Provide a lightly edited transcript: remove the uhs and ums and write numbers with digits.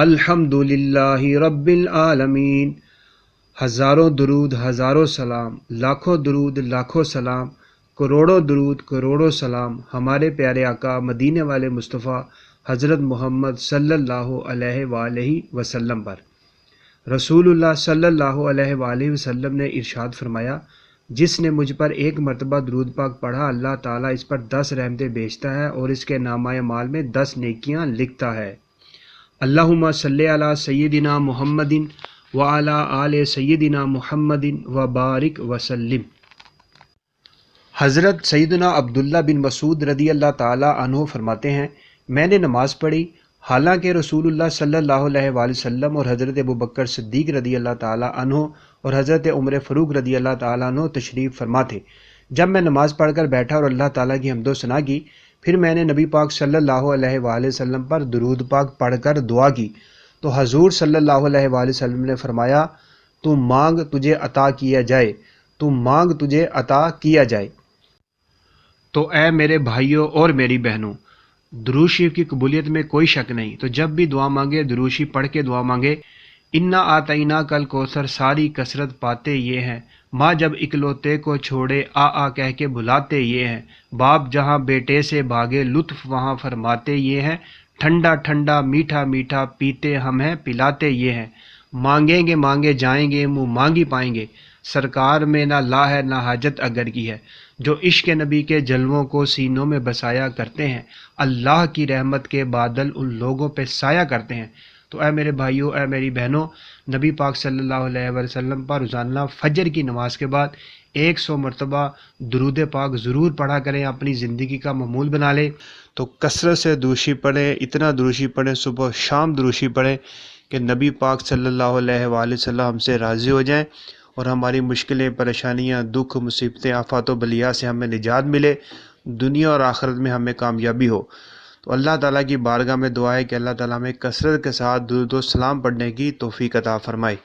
الحمدللہ رب العالمین۔ ہزاروں درود ہزاروں سلام، لاکھوں درود لاکھوں سلام، کروڑوں درود کروڑوں سلام ہمارے پیارے آقا مدینے والے مصطفیٰ حضرت محمد صلی اللہ علیہ وآلہ وسلم پر۔ رسول اللہ صلی اللہ علیہ وآلہ وسلم نے ارشاد فرمایا، جس نے مجھ پر ایک مرتبہ درود پاک پڑھا، اللہ تعالیٰ اس پر 10 رحمتیں بھیجتا ہے اور اس کے نامہ اعمال میں 10 نیکیاں لکھتا ہے۔ اللہم صلی علی سیدنا محمد وعلی آل سیدنا محمد وبارک وسلم۔ حضرت سیدنا عبداللہ بن مسعود رضی اللہ تعالیٰ عنہ فرماتے ہیں، میں نے نماز پڑھی حالانکہ رسول اللہ صلی اللہ علیہ وآلہ وسلم اور حضرت ابوبکر صدیق رضی اللہ تعالیٰ عنہ اور حضرت عمر فاروق رضی اللہ تعالیٰ عنہ تشریف فرما تھے۔ جب میں نماز پڑھ کر بیٹھا اور اللہ تعالیٰ کی حمد و ثنا کی، پھر میں نے نبی پاک صلی اللہ علیہ وآلہ وسلم پر درود پاک پڑھ کر دعا کی تو حضور صلی اللہ علیہ وآلہ وسلم نے فرمایا، تو مانگ تجھے عطا کیا جائے، تو مانگ تجھے عطا کیا جائے۔ تو اے میرے بھائیوں اور میری بہنوں، درود شریف کی قبولیت میں کوئی شک نہیں، تو جب بھی دعا مانگے درود شریف پڑھ کے دعا مانگے۔ انا آتینا کل کوثر ساری کثرت پاتے یہ ہیں، ماں جب اکلوتے کو چھوڑے آ کہہ کے بھلاتے یہ ہیں، باپ جہاں بیٹے سے بھاگے لطف وہاں فرماتے یہ ہیں، ٹھنڈا ٹھنڈا میٹھا میٹھا پیتے ہم ہیں پلاتے یہ ہیں، مانگیں گے مانگے جائیں گے منہ مانگی پائیں گے، سرکار میں نہ لا ہے نہ حاجت اگر کی ہے، جو عشق نبی کے جلووں کو سینوں میں بسایا کرتے ہیں، اللہ کی رحمت کے بادل ان لوگوں پہ سایہ کرتے ہیں۔ تو اے میرے بھائیوں، اے میری بہنوں، نبی پاک صلی اللہ علیہ وسلم پر روزانہ فجر کی نماز کے بعد 100 مرتبہ درود پاک ضرور پڑھا کریں، اپنی زندگی کا معمول بنا لیں۔ تو کثرت سے درود شریف پڑھیں، اتنا درود شریف پڑھیں، صبح و شام درود شریف پڑھیں کہ نبی پاک صلی اللہ علیہ وآلہ وسلم ہم سے راضی ہو جائیں اور ہماری مشکلیں، پریشانیاں، دکھ، مصیبتیں، آفات و بلیات سے ہمیں نجات ملے، دنیا اور آخرت میں ہمیں کامیابی ہو۔ تو اللہ تعالیٰ کی بارگاہ میں دعا ہے کہ اللہ تعالیٰ ہمیں کثرت کے ساتھ درود و سلام پڑھنے کی توفیق عطا فرمائے۔